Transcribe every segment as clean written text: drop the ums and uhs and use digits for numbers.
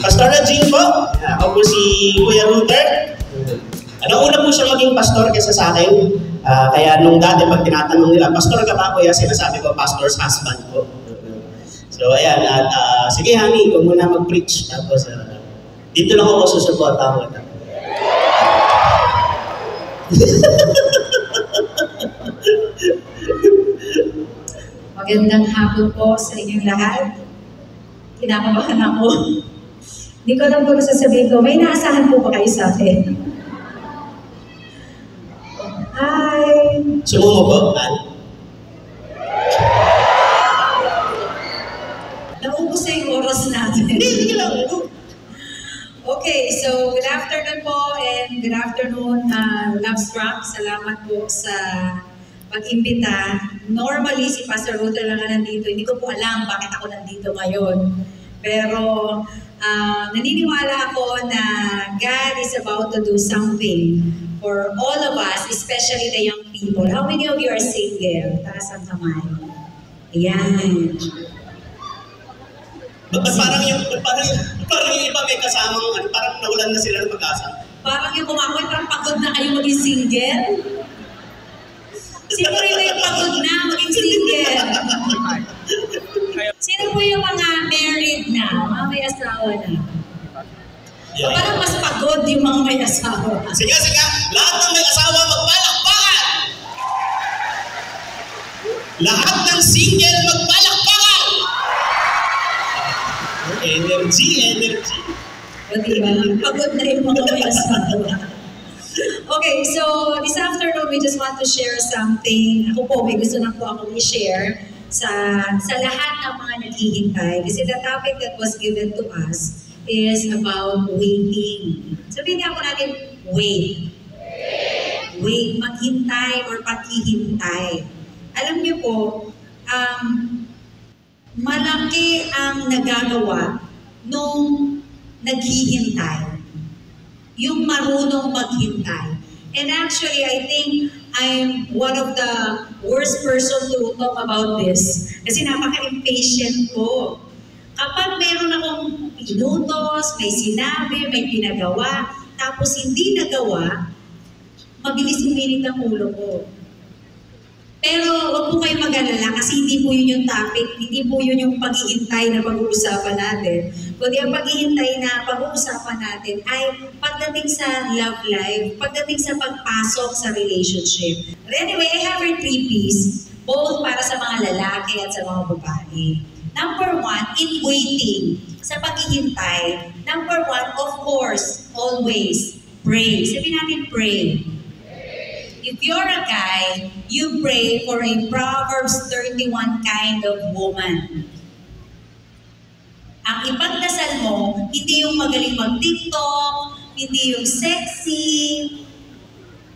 Pastor Jean po. Ako po si Kuya Luther. Nauna po siya maging pastor kaysa sa akin. Kaya nung dati pag tinatanong nila, pastor ka ba kuya? Sinasabi ko, pastor's husband po. So ayan, at sige honey, ikaw muna mag-preach. Tapos dito lang ako susupport ako. Magandang hapon po sa inyong lahat. Kinakabahan ako. Hindi ko alam kung sasabihin ko, may naasahan po ba kayo sa akin? Hi! Sumumo po, Ann. Naubos na yung oras natin. Hindi lang. Okay, so good afternoon po and good afternoon, Lovestruck. Salamat po sa pag-imbita. Normally, si Pastor Luther lang na nandito. Hindi ko po alam bakit ako nandito ngayon. Pero naniniwala ako na God is about to do something for all of us, especially the young people. How many of you are single? Taas ang kamay. Ayan. Parang yung iba may kasamang, parang nawalan na sila ng pag-asa. Parang yung kumakoy, parang pagod na kayo maging single. Sino rin ba yung pagod na maging single? Sino po yung mga married na, mga may asawa na? Yeah. O parang mas pagod yung mga may asawa. Sige, lahat ng may asawa magpalakpakan! Lahat ng single magpalakpakan! Energy. O diba? Pagod na yung mga may asawa. Okay, so this afternoon we just want to share something. Ako po, may gusto na po akong i-share sa lahat ng mga naghihintay. Kasi the topic that was given to us is about waiting. Sabihin niya po natin, wait. Wait, maghintay or paghihintay. Alam niyo po, malaki ang nagagawa nung naghihintay. Yung marunong maghintay. And actually, I think I'm one of the worst person to talk about this. Kasi napaka-impatient ko. Kapag meron akong pinutos, may sinabi, may pinagawa, tapos hindi nagawa, mabilis uminit ang ulo ko. Pero huwag po kayo mag-alala kasi hindi po yun yung topic, hindi po yun yung paghihintay na pag-uusapan natin. Kundi ang paghihintay na pag-uusapan natin ay pagdating sa love life, pagdating sa pagpasok sa relationship. But anyway, I have here 3 P's, both para sa mga lalaki at sa mga babae. Number 1, in waiting, sa paghihintay. Number 1, of course, always, pray. Sabihin natin, pray. If you're a guy, you pray for a Proverbs 31 kind of woman. Ang ipagdasal mo, hindi yung magaling mag-TikTok, hindi yung sexy.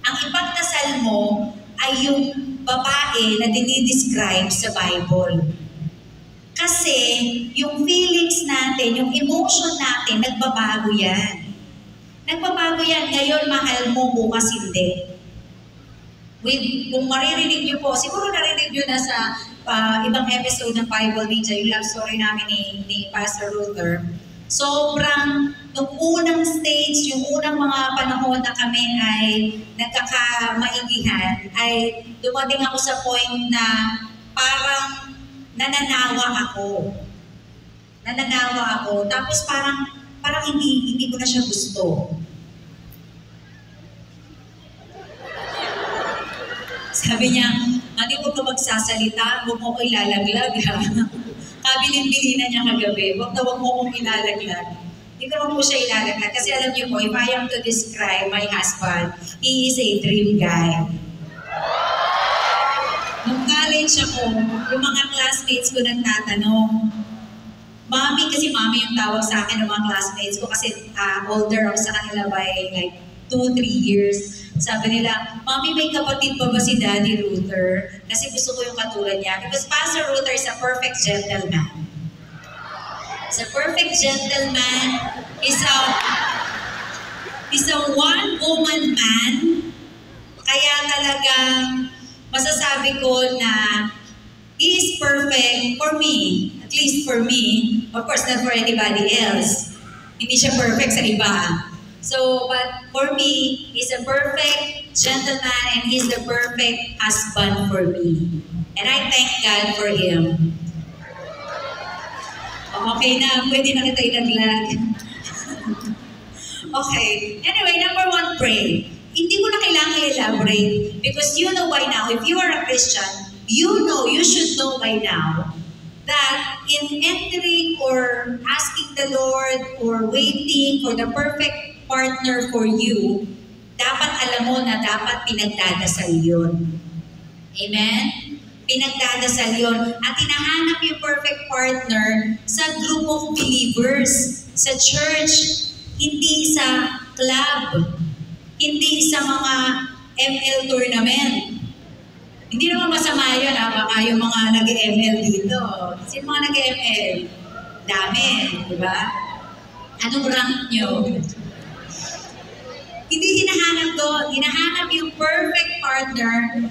Ang ipagdasal mo ay yung babae na dinidescribe sa Bible. Kasi yung feelings natin, yung emotion natin, nagbabago yan. Nagbabago yan. Ngayon, mahal mo, bukas hindi. Kung maririnig niyo po, siguro narinig niyo na sa ibang episode ng Bible Ninja, yung love story namin ni Pastor Luther. Sobrang, nung unang stage, yung unang mga panahon na kami ay nagkakamaigihan, ay dumating ako sa point na parang nananawa ako. Tapos parang hindi ko na siya gusto. Sabi niya, hindi mo ka magsasalita, huwag mo ko ilalaglag ha. Kabilin-bilin na niya kagabi, huwag mo kong ilalaglag. Hindi ko naman po siya ilalaglag. Kasi alam niyo po, if I am to describe my husband, he is a dream guy. Nung college ako, yung mga classmates ko nagtatanong, kasi mami yung tawag sa akin ng mga classmates ko kasi older ako sa kanila by like 2-3 years. Sabi nila, Mami, may kapatid pa ba si Daddy Luther? Kasi gusto ko yung katulad niya. Because Pastor Luther is a perfect gentleman. He's a perfect gentleman. He's a one-woman man. Kaya talagang masasabi ko na he is perfect for me. At least for me. Of course, not for anybody else. Hindi siya perfect sa iba. So, but for me, he's a perfect gentleman and he's the perfect husband for me. And I thank God for him. Okay na, pwede na kita ilaglag. Okay. Anyway, number 1, pray. Hindi ko na kailangan elaborate because you know by now, if you are a Christian, you should know by now that in entering or asking the Lord or waiting for the perfect partner for you, dapat alam mo na dapat pinagdadasal yun. Amen? Pinagdadasal yun. At hinahanap yung perfect partner sa group of believers, sa church, hindi sa club, hindi sa mga ML tournament. Hindi naman masama yun, baka yung mga nag-ML dito. Sino mga nag-ML? Dami, di ba? Anong rank nyo? Hindi hinahanap doon. Hinahanap yung perfect partner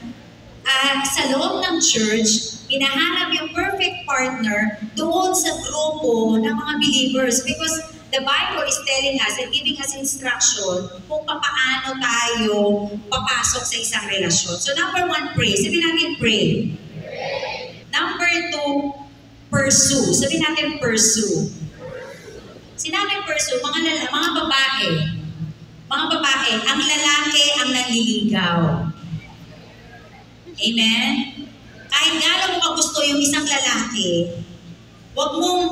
sa loob ng church. Hinahanap yung perfect partner doon sa grupo ng mga believers because the Bible is telling us and giving us instruction kung paano tayo papasok sa isang relasyon. So number 1, pray. Sabi natin pray. Number 2, pursue. Sabi natin pursue. Sinabi pursue, mga babae. Mga babae, ang lalaki ang nanliligaw. Amen? Kahit gano'n mo kagusto yung isang lalaki, huwag mong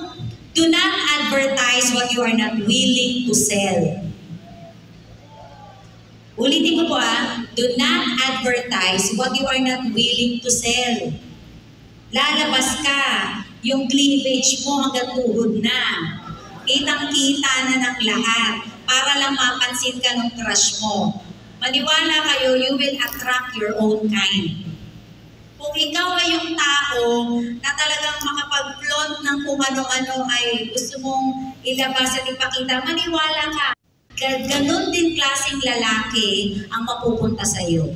do not advertise what you are not willing to sell. Ulitin ko po do not advertise what you are not willing to sell. Lalabas ka, yung cleavage mo hanggang tuhod na. Kitang-kita na ng lahat para lang mapansin ka ng crush mo. Maniwala kayo, you will attract your own kind. Kung ikaw ay yung tao na talagang makapag-flaunt ng kung ano-ano ay gusto mong ilabas at ipakita, maniwala ka. Ganon din klaseng lalaki ang mapupunta sa iyo.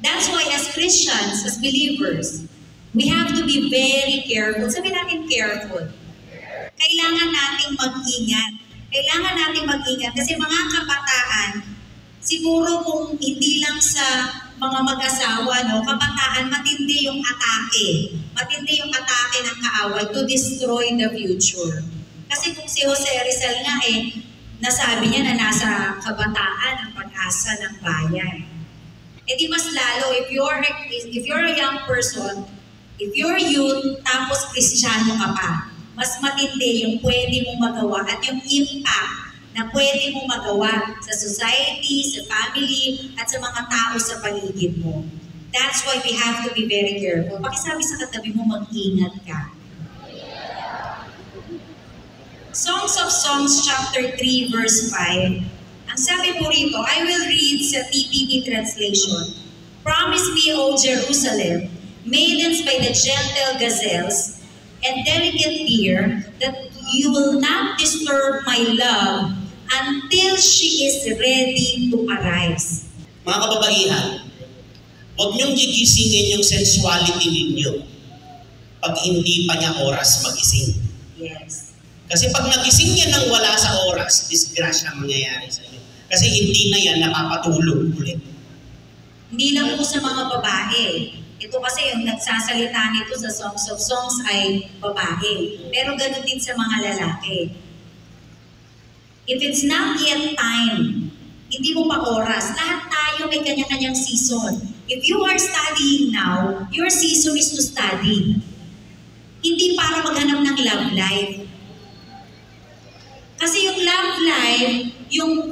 That's why as Christians, as believers, we have to be very careful. Sabi natin careful. Kailangan nating mag-ingat. Kailangan nating mag-ingat kasi mga kabataan, siguro kung hindi lang sa mga mag-asawa, kabataan, matindi yung atake. Matindi yung atake ng kaaway to destroy the future. Kasi kung si Jose Rizal nga nasabi niya na nasa kabataan ang pag-asa ng bayan. E di mas lalo, if you're a young person, if you're youth, tapos Kristiyano ka pa, mas matindi yung pwede mong magawa at yung impact na pwede mong magawa sa society, sa family, at sa mga tao sa paligid mo. That's why we have to be very careful. Pakisabi sa katabi mo, mag-ingat ka. Songs of Songs chapter 3 verse 5. Ang sabi po rito, I will read sa TPT translation. Promise me, O Jerusalem, maidens by the gentle gazelles and delicate deer, that you will not disturb my love until she is ready to arise. Mga kababaihan, huwag niyong gigisingin yung sensuality ninyo pag hindi pa niya oras magising. Yes. Kasi pag nagising yan ng wala sa oras, disgrasya ang mangyayari sa inyo. Kasi hindi na yan napapatulog ulit. Hindi lang po sa mga babae. Ito kasi yung nagsasalita nito sa Songs of Songs ay babae. Pero ganoon din sa mga lalaki. If it's not yet time, hindi mo pa oras. Lahat tayo may kanya-kanyang season. If you are studying now, your season is to study. Hindi para maghanap ng love life. Kasi yung love life,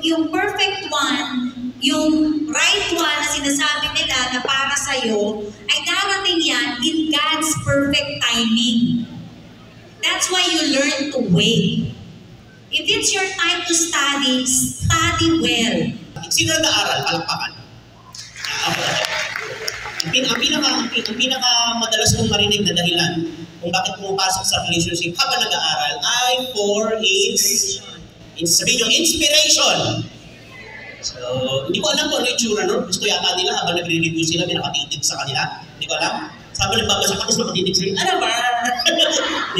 yung perfect one, yung right one na sinasabi nila na para sa'yo, ay darating yan in God's perfect timing. That's why you learn to wait. If it's your time to study, study well. Sino nag-aaral? Palakpakan. Ang pinaka madalas kong marinig na dahilan kung bakit pumapasok sa relationship habang nag-aaral ay for inspiration. So, hindi ko alam kung ano yung tsura nun. Gusto yata nila habang nagre-review sila, may nakatitig sa kanila. Hindi ko alam. Sabi nagbabasa ka, tapos makatitig sa'yo, ano ba?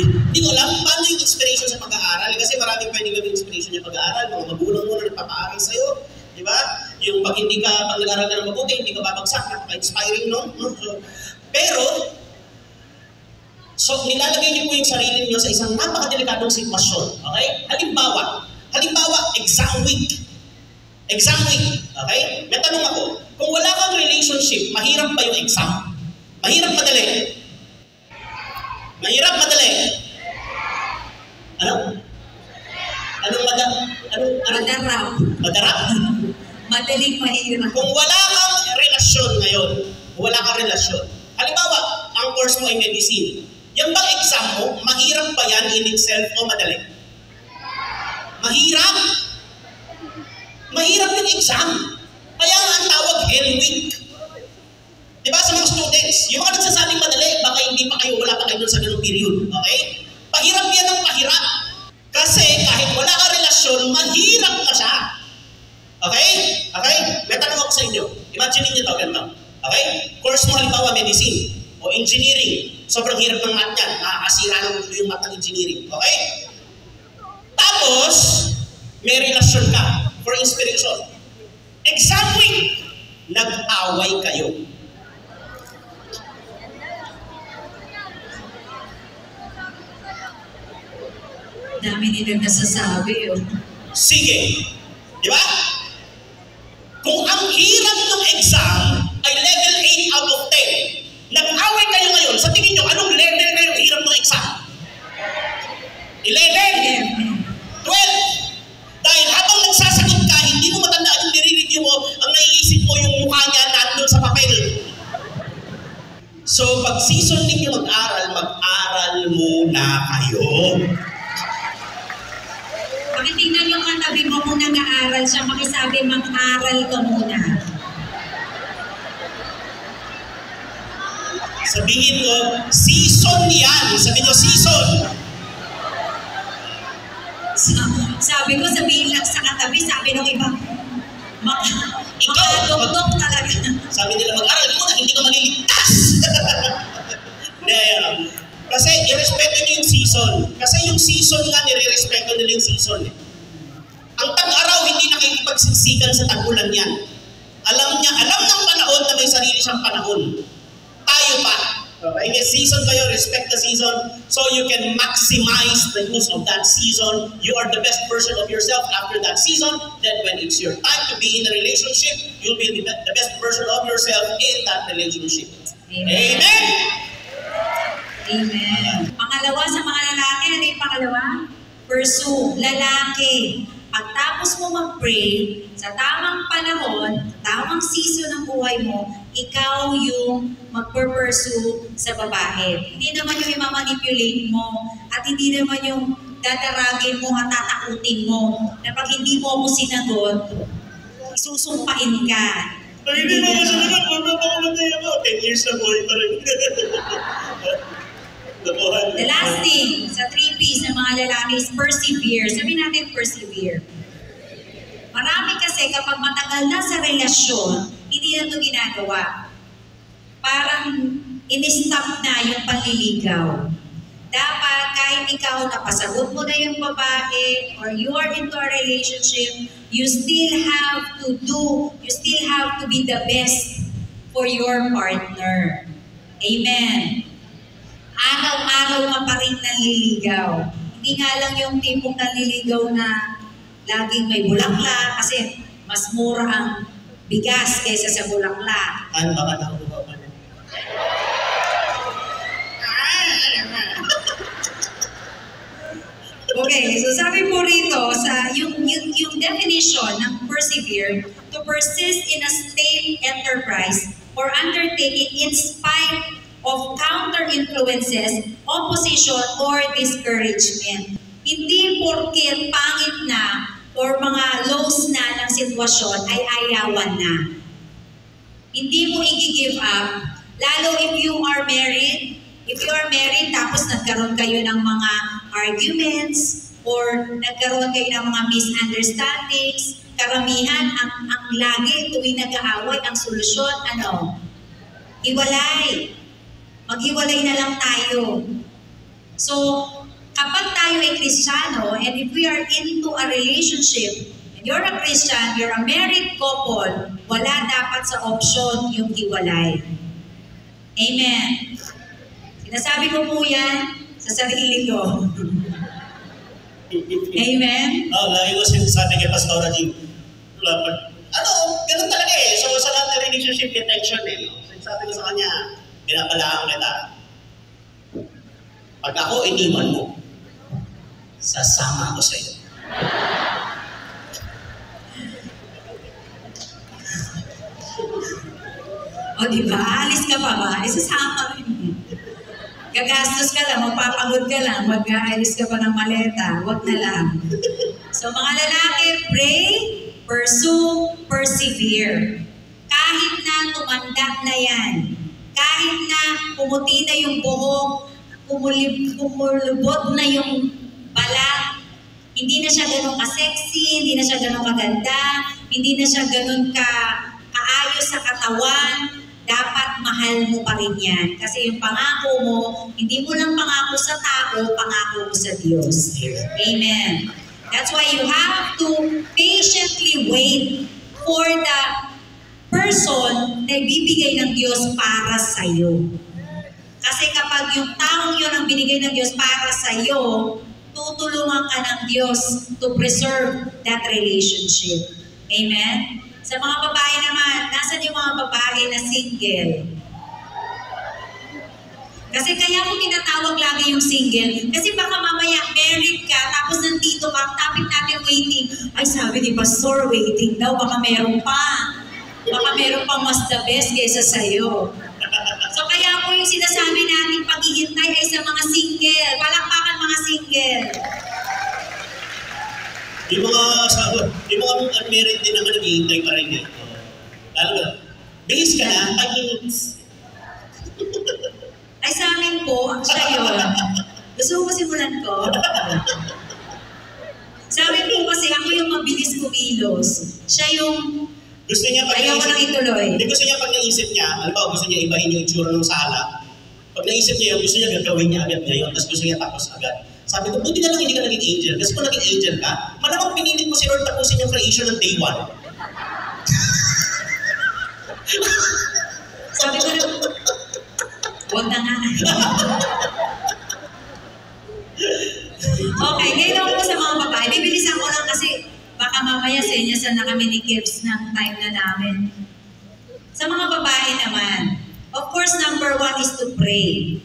Hindi ko alam paano yung inspiration sa pag-aaral. Kasi maraming pwedeng gawin inspiration yung pag-aaral. Mga magulang mo na nagpapaaral sa'yo. Di ba? Yung pag nag-aaral ka ng mabuti, hindi ka babagsak, napaka-inspiring, no? So nilalagay niyo po yung sarili niyo sa isang napakadelikadong sitwasyon. Okay? Halimbawa, exam week. Exam week. Okay? May tanong ako, kung wala kang relationship, mahirap ba yung exam? Mahirap madali? Mahirap madali? Ano? Madarap. Madarap? Madaling mahirap. Kung wala kang relasyon ngayon, halimbawa, ang course mo ay medicine, yung bang exam mo, mahirap ba yan in itself o madali? Mahirap? Mahirap yung exam. Kaya nga ang tawag hell week. Diba sa mga students, yung mga nagsasabing madali, baka wala pa kayo dun sa ganung period. Okay? Pahirap yan ang pahirap. Kasi kahit wala ka relasyon, mahirap na siya. Okay? Okay? May tanong ako sa inyo. Imagine niyo to, ganito. Okay? Course mo halimbawa medicine o engineering. Sobrang hirap ng math yan. Nakakasira ng mundo yung math ng engineering. Okay? Tapos, may relasyon ka for inspiration. Exam week, nag-away kayo. Dami nilang nasasabi, oh. Sige. Di ba? Kung ang hirap ng exam ay level 8 out of 10, nag-away kayo ngayon, sa tingin nyo, anong level na yung hirap ng exam? 11? 12? Dahil habang nagsasagot ka, hindi mo matandaan yung nire-review mo, ang naiisip mo yung mukha niya nandun sa papel. So, pag season ninyo mag-aral muna kayo. Pakitingnan yung katabi mo kung nag-aaral siya, makisabi mag-aral ka muna. Sabihin ko, season yan. Sabihin nyo, season. Sabi ko, sabihin lang sa katabi, sabi nung iba, Ikaw, makadokdok talaga. Sabi nila, mag-aral mo na, hindi ka maliligtas. Kasi irespeto nyo yung season. Kasi yung season nga, nire-respeto nila yung season. Ang tag-araw, hindi nakikipagsiksikan sa tag-ulan yan. Alam ng panahon na may sarili siyang panahon. Tayo pa. Okay? May season kayo, respect the season so you can maximize the use of that season. You are the best version of yourself after that season. Then when it's your time to be in a relationship, you'll be the best version of yourself in that relationship. Amen. Amen! Amen. Pangalawa sa mga lalaki, ano yung pangalawa? Pursue, lalaki. Pagtapos mo mag-pray, sa tamang panahon, tamang season ng buhay mo, ikaw yung mag-pursue sa babae. Hindi naman yung i-manipulate mo at hindi naman yung dadaragin mo at tatakutin mo na pag hindi mo mo sinagot, isusumpain ka. Pag hindi mo masalamat, mapapakamatay ako. 10 years na buhay pa rin. The last thing sa 3 P's ng mga lalaki is persevere. Sabihin natin persevere. Marami kasi kapag matagal na sa relasyon, hindi na ito ginagawa. Parang in-stop na yung panliligaw. Dapat kahit ikaw napasagot mo na yung babae or you are into a relationship, you still have to be the best for your partner. Amen. Araw-araw ka pa rin nanliligaw. Hindi nga lang yung tipong nanliligaw na laging may bulaklak kasi mas mura ang bigas kaysa sa bulaklak. Ano ba ka nakuha pa na? Okay, so sabi po rito, sa yung definition ng persevere, to persist in a state enterprise or undertaking in spite of counter-influences, opposition, or discouragement. Hindi porket pangit na or mga lows na ng sitwasyon ay ayawan na. Hindi mo i-give up, lalo if you are married. If you are married tapos nagkaroon kayo ng mga arguments or nagkaroon kayo ng mga misunderstandings, karamihan ang lagi tuwing nag-aaway ang solusyon, hiwalay. Maghiwalay na lang tayo. So, kapag tayo ay Kristiyano, and if we are into a relationship, and you're a Christian, you're a married couple, wala dapat sa option yung hiwalay. Amen. Sinasabi ko po yan sa sarili ko. Amen? Lagi ko sinasabi kay Pastora G, ganun talaga eh. So, sa lahat ng relationship, may tension eh. Sinasabi ko sa kanya, pinapalaan kita. Pag ako iniwan mo, sasama ako sa'yo. O diba, alis ka pa ba? Sasama rin. Gagastos ka lang, magpapagod ka lang, mag-aalis ka pa ng maleta, wag na lang. So mga lalaki, pray, pursue, persevere. Kahit na tumanda na yan, kahit na pumuti na yung buhok, kumulubot na yung balat, hindi na siya ganun ka-sexy, hindi na siya ganun kaganda, hindi na siya ganun kaayos sa katawan, dapat mahal mo pa rin yan. Kasi yung pangako mo, hindi mo lang pangako sa tao, pangako mo sa Diyos. Amen. That's why you have to patiently wait for the person na ibibigay ng Diyos para sa iyo. Kasi kapag yung taong yun ang binigay ng Diyos para sa iyo, tutulungan ka ng Diyos to preserve that relationship. Amen? Sa mga babae naman, nasan yung mga babae na single? Kasi kaya ko tinatawag lagi yung single. Kasi baka mamaya married ka, tapos nandito ka, topic natin waiting. Ay, sabi ni Pastor, waiting daw, baka meron pa. Baka meron pa mas the best kaysa sa'yo. So kaya po yung sinasabi natin paghihintay ay sa mga single. Palakpakan mga single. Yung mga asawa, yung mga unmarried din naman naghihintay pa rin eh. Lalo ba? Base ka na, pag-hits. Ay sa amin po, siya yun. Gusto mo simulan ko? Sa amin po kasi ako yung mabilis kumilos. Siya yung gusto niya pag ayaw ko nang ituloy. Hindi gusto niya pag naisip niya, alam ba, gusto niya ibahin yung itsura ng sala. Pag naisip niya yun, gusto niya gagawin niya agad ngayon, tapos gusto niya tapos agad. Sabi ko, buti na lang hindi ka naging angel. Kasi kung naging angel ka, malamang pinilit mo si Lord tapusin yung creation ng day 1. Sabi ko na, huwag na nga. Okay, ngayon ako sa mga babae. Bibilisan ko lang kasi baka mamaya senyasan na kami ni Kips ng time na namin. Sa mga babae naman, of course, number 1 is to pray.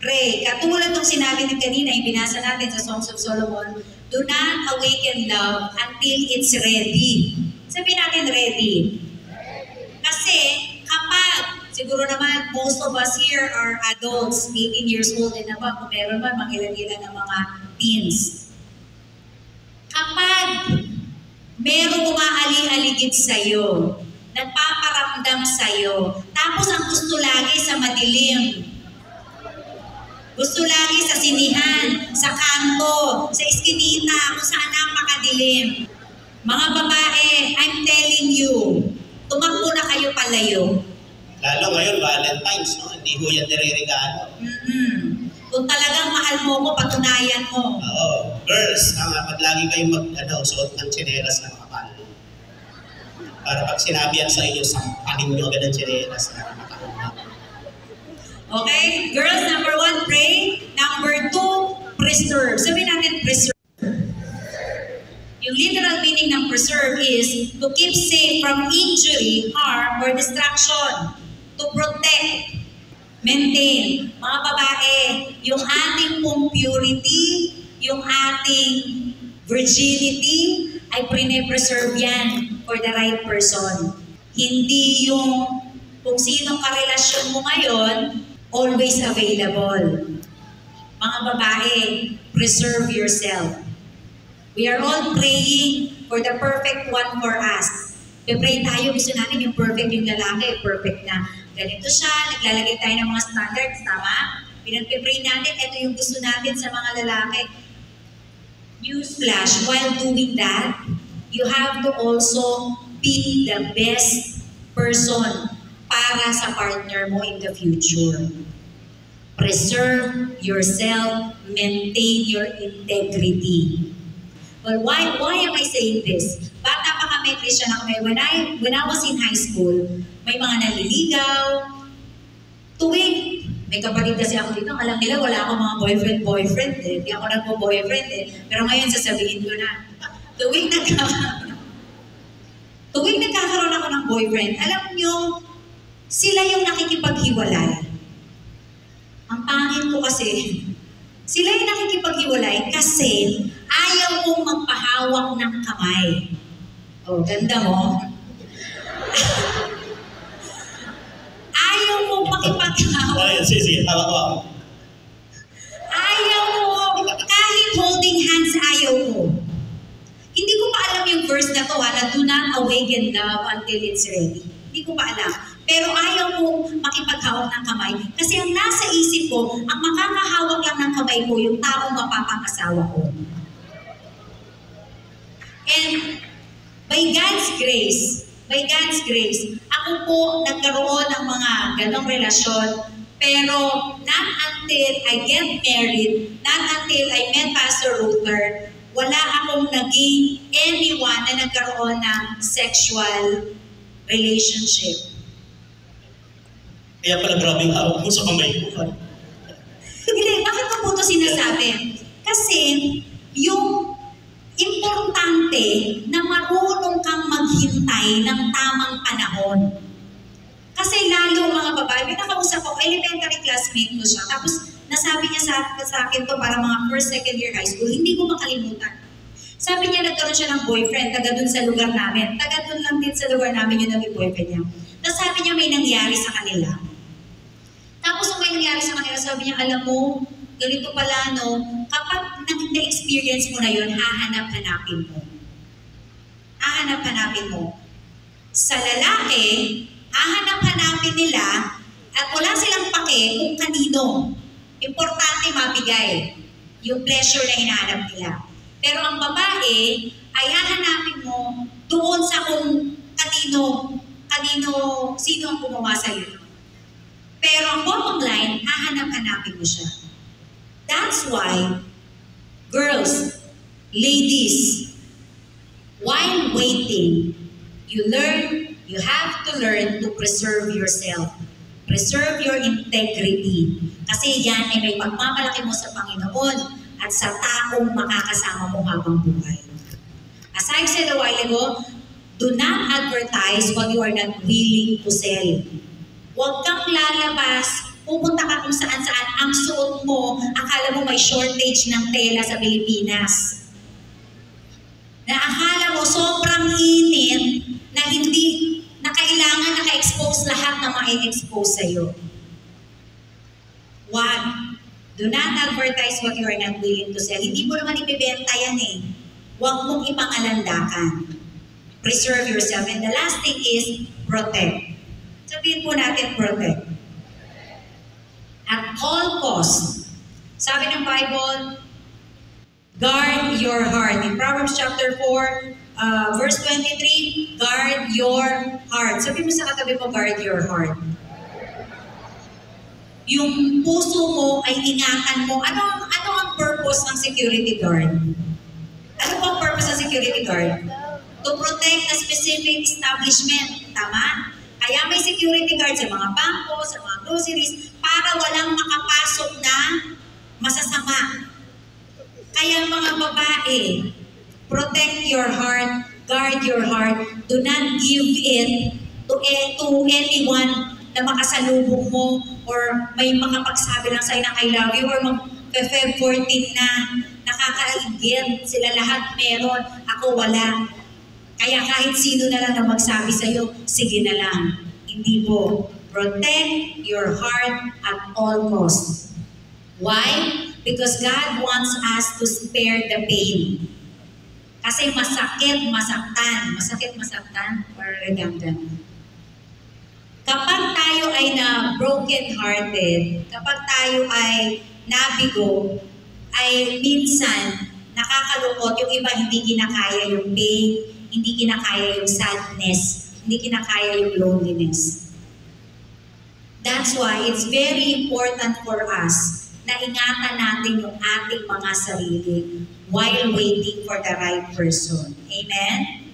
Pray. Katulad ng sinabi ni kanina, yung binasa natin sa Songs of Solomon, do not awaken love until it's ready. Sabihin natin ready. Kasi kapag, siguro naman, most of us here are adults, 18 years old and above, kung meron man, mangilan-ilan ng mga teens. Kapag merong umaali-aligid sa'yo, nagpaparamdam sa'yo, tapos ang gusto lagi sa madilim, gusto lagi sa sinihan, sa kanto, sa iskinita, kung saan napakadilim. Mga babae, I'm telling you, tumakbo na kayo palayo. Lalo ngayon, Valentine's, no? Hindi ho yan nire-regalo. Kung talagang mahal mo ko, patunayan mo. Oo. Girls, pag lagi kayong suot ng tsinelas na makapal. Para pag sinabi yan sa inyo, sampalin nyo agad ang tsinelas na makapal. Okay? Girls, number 1, pray. Number 2, preserve. Sabihin natin, preserve. Yung literal meaning ng preserve is to keep safe from injury, harm, or destruction. To protect, maintain. Mga babae, yung ating pong purity, yung ating virginity, ay pre-preserve yan for the right person. Hindi yung kung sinong karelasyon mo ngayon, always available. Mga babae, preserve yourself. We are all praying for the perfect one for us. Pray tayo, gusto natin yung perfect yung lalaki, perfect na ganito siya, naglalagay tayo ng mga standards, tama? Pinag-pray natin, ito yung gusto natin sa mga lalaki. Newsflash, while doing that, you have to also be the best person para sa partner mo in the future. preserve yourself, maintain your integrity. Well, why am I saying this? Bata pa kami, Christian na kami. When I was in high school, may mga naliligaw. Tuwing, may kapatid kasi ako dito, alam nila wala akong mga boyfriend eh. Hindi ako nagpo-boyfriend eh. Pero ngayon sasabihin ko na, tuwing nagkakaroon ako ng boyfriend, alam nyo, sila yung nakikipaghiwalay. Ang pangit ko kasi, sila yung nakikipaghiwalay kasi ayaw kong magpahawak ng kamay. Oh, ganda mo. Ayaw kong makipaghawak. Ayun, sige, hawak. Ayaw ko, kahit holding hands, ayaw ko. Hindi ko pa alam yung verse na to, na do not awaken love until it's ready. Hindi ko pa alam. Pero ayaw ko makipaghawak ng kamay kasi ang nasa isip ko, ang makakahawak lang ng kamay ko, yung taong mapapangasawa ko. And by God's grace, ako po nagkaroon ng mga ganong relasyon, pero not until I get married, not until I met Pastor Ruther, wala akong naging anyone na nagkaroon ng sexual relationship. Kaya pala grabe yung hawak mo sa kamay ko. Hindi, bakit ko po ito sinasabi? Kasi yung importante na marunong kang maghintay ng tamang panahon. Kasi lalo mga babae, may nakausap ko, elementary classmate ko siya, tapos nasabi niya sa akin to para mga first, second year high school, hindi ko makalimutan. Sabi niya, nagkaroon siya ng boyfriend, taga dun sa lugar namin. Taga dun lang din sa lugar namin yung naging boyfriend niya. Tapos sabi niya, may nangyari sa kanila. Tapos kung may nangyari sa kanila, sabi niya, alam mo, ganito pala, no, kapag na-experience mo na yun, hahanap-hanapin mo. Hahanap-hanapin mo. Sa lalaki, hahanap-hanapin nila at wala silang pake kung kanino. Importante mabigay yung pleasure na hinahanap nila. Pero ang babae ay hahanapin mo doon sa kung sino ang gumawa sa'yo. Pero ang bottom line, hahanap-hanapin mo siya. That's why, girls, ladies, while waiting, you have to learn to preserve yourself. Preserve your integrity. Kasi yan ay may pagmamalaki mo sa Panginoon at sa taong makakasama mo habang buhay. As I said a while ago, do not advertise what you are not willing to sell. Huwag kang lalabas, pupunta ka kung saan-saan, ang suot mo, akala mo may shortage ng tela sa Pilipinas. Na akala mo sobrang init na kailangan naka-expose lahat na ma-expose sa'yo. Huwag. Do not advertise what you are not willing to sell. Hindi mo naman ibibenta yan eh. Huwag mong ipangalandakan. Preserve yourself. And the last thing is, protect. Sabihin po natin, protect. At all costs. Sabi ng Bible, guard your heart. In Proverbs chapter 4, verse 23, guard your heart. Sabi mo sa katabi mo, guard your heart. Yung puso mo ay ingatan mo. Ano ang purpose ng security guard? Ano po ang purpose ng security guard? To protect a specific establishment. Tama? Kaya may security guard sa mga bangko, sa mga groceries, para walang makapasok na masasama. Kaya mga babae, protect your heart, guard your heart, do not give it to anyone na makasalubong mo or may makapagsabi lang sa'yo na I love you or mag-Feb 14 na nakakaigit, sila lahat meron, ako wala. Kaya kahit sino na lang na magsabi sa'yo, sige na lang. Hindi po. Protect your heart at all costs. Why? Because God wants us to spare the pain. Kasi masakit masaktan, or redundant. Kapag tayo ay na broken-hearted, kapag tayo ay nabigo, ay minsan nakakalungkot, yung iba hindi kinakaya yung pain, hindi kinakaya yung sadness, hindi kinakaya yung loneliness. That's why it's very important for us na ingatan natin yung ating mga sarili while waiting for the right person. Amen?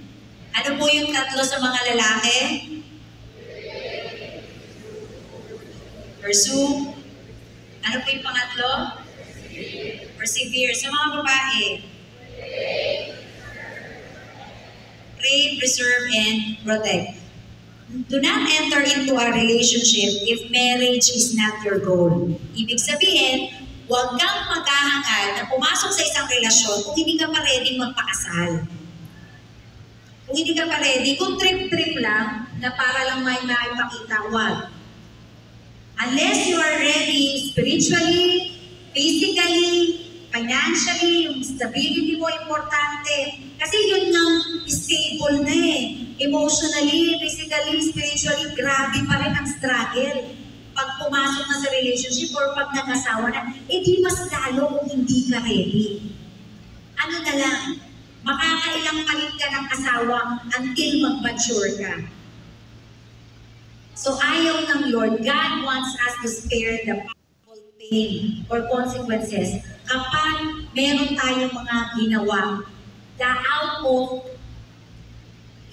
Ano po yung tatlo sa mga lalaki? Pursue. Ano po yung pangatlo? Persevere. Sa mga babae? Pray, preserve, and protect. Do not enter into a relationship if marriage is not your goal. Ibig sabihin, huwag kang maghahangad na pumasok sa isang relasyon kung hindi ka pa ready magpakasal. Kung hindi ka pa ready, kung trip-trip lang, na para lang may maipakita, wag. Unless you are ready spiritually, physically, financially, yung stability mo importante. Kasi yun nga stable na eh. Emotionally, physically, spiritually, grabe pa rin ang struggle. Pag pumasok na sa relationship or pag nag-asawa na, di mas lalo kung hindi ka ready. Ano na lang, makakailang palit ka ng asawa until mag-mature ka. So ayaw ng Lord, God wants us to spare the painful pain or consequences kapag meron tayong mga ginawa na out of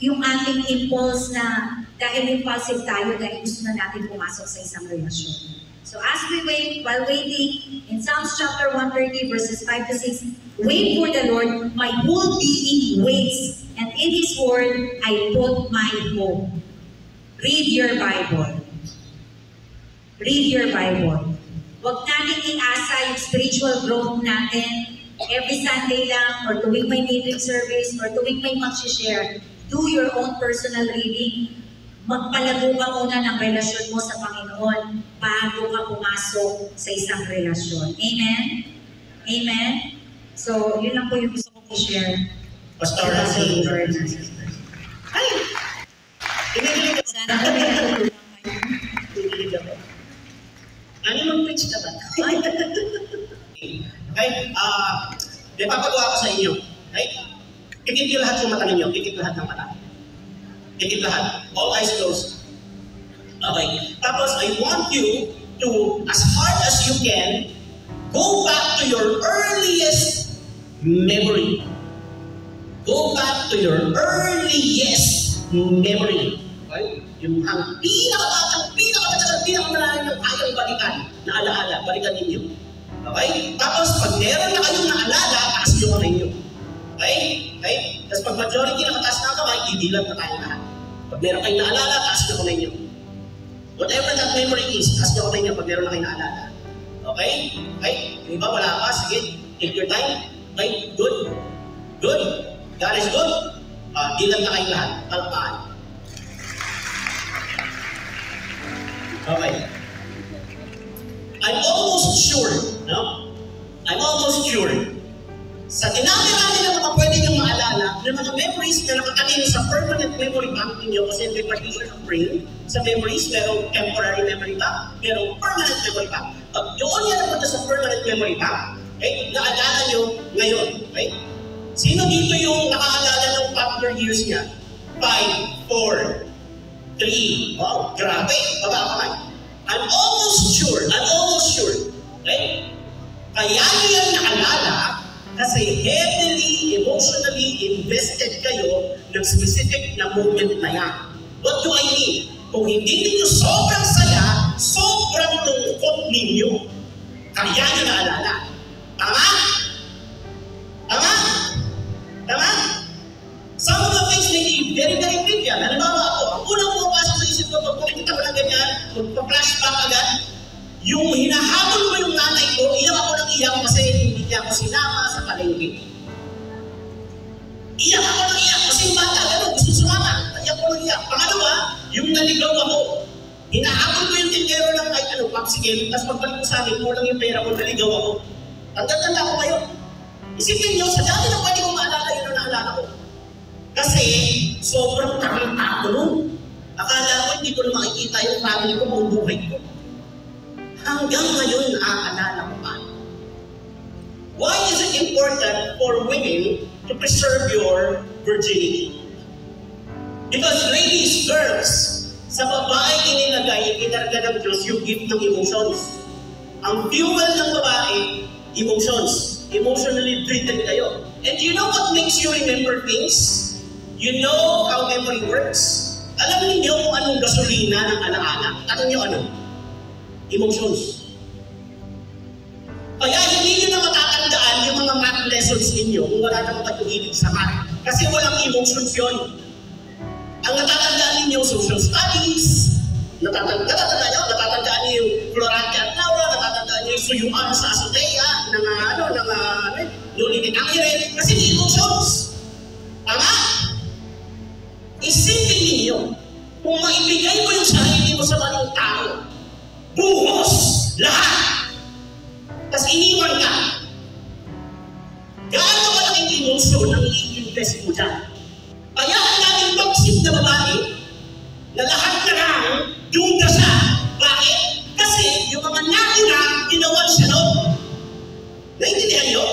yung ating impulse na dahil impulsive tayo, dahil gusto na natin pumasok sa isang relasyon. So as we wait, while waiting, in Psalms chapter 130 verses 5 to 6, wait for the Lord, my whole being waits, and in His word I put my hope. Read your Bible. Read your Bible. Huwag natin iasa yung spiritual growth natin every Sunday lang, or tuwing may meeting service, or tuwing may mag-share. Do your own personal reading. Magpalago ka muna ng relasyon mo sa Panginoon bago ka pumasok sa isang relasyon. Amen? Amen? So, yun lang po yung gusto kong i-share. Pastor, ay! Sana kami natutulungan kayo. Ano yung preach ka ba? Okay? May papagawa ko sa inyo. Okay? Ikit yung lahat yung mata ninyo. Ikit lahat ng mata. Ikit lahat. All eyes closed. Okay. Tapos, I want you to, as hard as you can, go back to your earliest memory. Go back to your earliest memory. Okay? Yung pinakamatagal yung kayang balikan na alaala. Balikan ninyo. Okay? Tapos, pag meron na kayong naalala, taas yung kamay nyo. Okay? Okay? Tapos pag majority nakataas na kamay, idilan na tayo lahat. Pag meron kayong naalala, taas na kamay nyo. Whatever that memory is, taas na kamay nyo pag meron na kayong naalala. Okay? Okay? Yung iba wala pa, sige. Take your time. Okay? Good. Good. God is good. Dilan na kayong lahat. Palpaan. Okay. I'm almost sure, no? I'm almost sure. Sa dinami-rami ng mga pwede niyong maalala, ng mga memories na nakakanin sa permanent memory bank ninyo, kasi may partition of brain, sa memories, merong temporary memory bank, merong permanent memory bank. Pag doon yan napunta sa permanent memory bank, okay, naalala nyo ngayon. Okay? Sino dito yung nakaalala ng popular years niya? 5, 4, 3, wow, grabe, baba ka man. I'm almost sure. Okay? Kaya nyo yan naalala kasi heavily, emotionally invested kayo ng specific na moment na yan. What do I mean? Kung hindi ninyo sobrang saya, sobrang lungkot ninyo. Kaya nyo naalala. Tama? Tama? Tama? Some of the things may be very, very trivial. Halimbawa ako, ang unang pumapasok sa isip ko, pag pumunta ko ng ganyan, magpa-flashback agad, yung hinahabol ko yung nanay ko, iyak ako ng iyak kasi hindi niya ako sinama sa palengke. Iyak ako ng iyak kasi yung bata, gano'n, gusto sumama. Iyak ko ng iyak. Pangalawa, yung naligaw ako. Hinahabol ko yung tindero ng kahit ano, popsicle, tapos pagbalik ko sa akin, kulang yung pera ko, naligaw ako. Tanda-tanda ko kayo. Isipin nyo, sa dami na pwede kong maalala yun ang naalala ko. Kasi, sobrang tarantado nun. Akala ko hindi ko na makikita yung family ko, buong buhay ko. Hanggang ngayon, naaalala ko pa. Why is it important for women to preserve your virginity? Because ladies, girls, Sa babae inilagay, ikinarga ng Diyos yung gift ng emotions. Ang fuel ng babae, emotions. Emotionally driven kayo. And you know what makes you remember things? You know how memory works? Alam niyo kung anong gasolina ng alaala? Tanong niyo ano? Emotions. Kaya hindi niyo na matatandaan yung mga math lessons ninyo kung wala naman kayong hilig sa math. Kasi walang emotions yun. Ang natatandaan ninyo, social studies, natatandaan niyo yung Florante at Laura, natatandaan niyo yung suyuan sa azotea, Luli ni Angere, kasi di emotions. Tama? Isipin ninyo, kung maibigay mo yung sarili mo sa maling tao, buhos, lahat, tapos iniwan ka, gaano malaking emosyon ang i-invest mo dyan? Kaya ang daming toxic na babae, na lahat na lang, duda siya. Bakit? Kasi yung mga nauna, ginawan siya noon. Naintindihan niyo?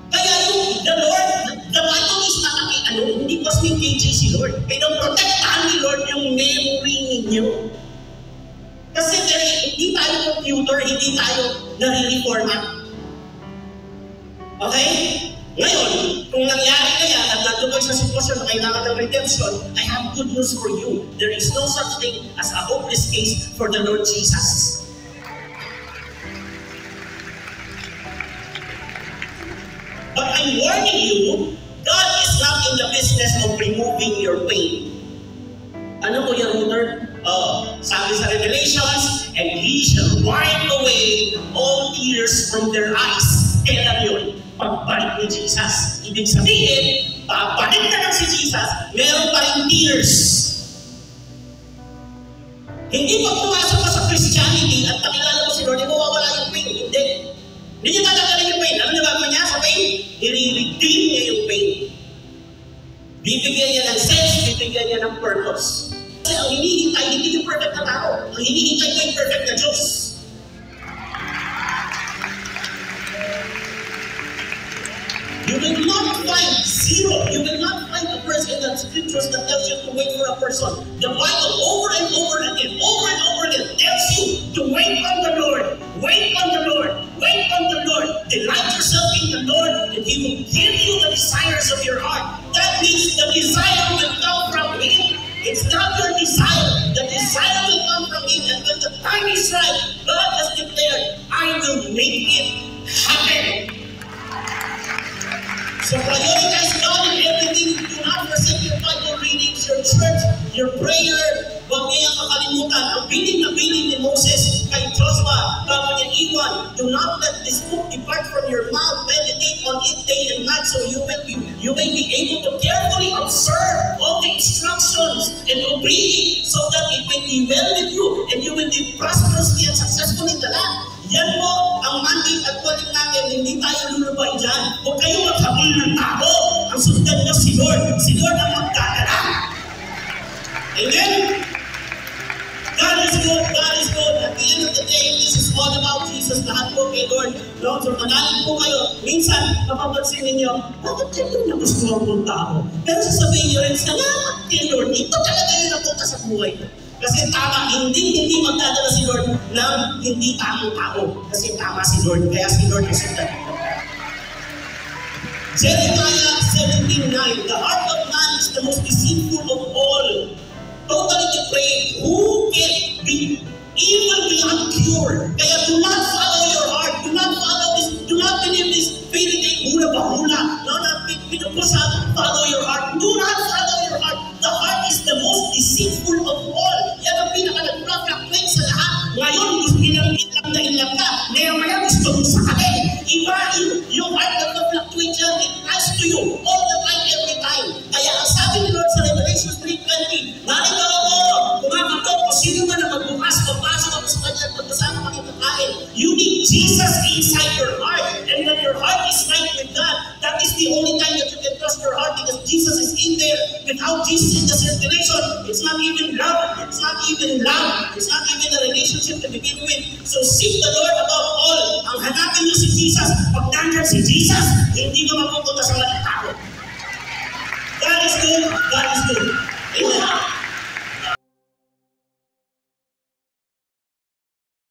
Kaya yung the Lord, the Bible is not hindi ko speak si Lord. Pinoprotektahan ni Lord yung memory ninyo. Kasi hindi tayo computer, hindi tayo nare-reformat. Okay? Ngayon, kung nangyari na yan at nandun kayo sa sitwasyon na kailangan ng redemption, I have good news for you. There is no such thing as a hopeless case for the Lord Jesus. But I'm warning you, God is not in the business of removing your pain. Ano po yan, Luther? Sabi sa Revelations, and He shall wipe away all tears from their eyes. Kailan yun? Pagbalik ni Jesus. Ibig sabihin, pagbalik na lang si Jesus, meron pa rin tears. Hindi pag pumasok ka sa Christianity at nakilala mo si Lord, mawawala yung pain. Hindi. Hindi niya tatanggalin yung pain. Alam niyo ba niya sa pain? I-redeem niya yung pain. Bibigyan niya ng sense, bibigyan niya ng purpose. Kasi ang hinihintay, hindi yung perfect na tao. Ang hinihintay ko yung perfect na Diyos. You will not find zero. You will not find a verse in the scriptures that tells you to wait for a person. The Bible over and over again tells you to wait on the Lord. Wait on the Lord. Wait on the Lord. Delight yourself in the Lord, and He will give you the desires of your heart. That means the desire will come from Him. It's not your desire. The desire will come from Him, and when the time is right, God has declared, I will make it happen. So prioritize God in everything. Do not forsake your Bible readings, your church, your prayer. Huwag niyang kakalimutan ang bilin na bilin ni Moses kay Joshua bago niya iwan. Do not let this book depart from your mouth. Meditate on it day and night so you may be able to carefully observe all the instructions and obey it so that it may be well with you and you will be prosperously and successful in the land. Yan po ang mandate at calling natin, hindi tayo lulubay dyan. Huwag kayong maghabol ng tao. Ang sundan niyo si Lord. Si Lord ang magdadala. Amen? God is good. God is good. At the end of the day, this is all about Jesus. Lahat po kay Lord. Lord, so manalig po kayo. Minsan, mapapansin ninyo, bakit ito na gusto ang tao? Pero sasabihin niyo rin, salamat kay Lord. Ito talaga yun ang punta sa buhay ko. Kasi tama, hindi magdadala si Lord ng hindi tamang tao. Kasi tama si Lord, kaya si Lord ang sundan. Jeremiah 17:9, the heart of man is the most deceitful of all. Totally depraved. Who can be evil beyond cure? Kaya do not follow your heart. Do not follow this. Do not believe this fairy tale. Hula-bahula. No, follow your heart. Do not follow your heart. The heart is the most deceitful of all. Yan ang pinaka-nag-fluctuate sa lahat. Ngayon, gusto ilang ka. Maya-maya gusto mo sa kanin. Iba, yung heart nag-fluctuate yan. It lies to you all the time, every time. Kaya ang sabi ni Lord sa Revelation 3:20, narito ako, kumakatok ko sino man na magbukas, papasok ako sa kanya at magkasama kami kakain. You need Jesus inside your heart. And when your heart is right with God, that is the only time that you can trust your heart because Jesus is in there. Without Jesus in the circulation, it's not even love. It's not even love. It's not even a relationship to begin with. So seek the Lord above all. Ang hanapin niyo si Jesus. Pag nandyan si Jesus, hindi ka mapupunta sa maling tao. God is good. God is good. Amen.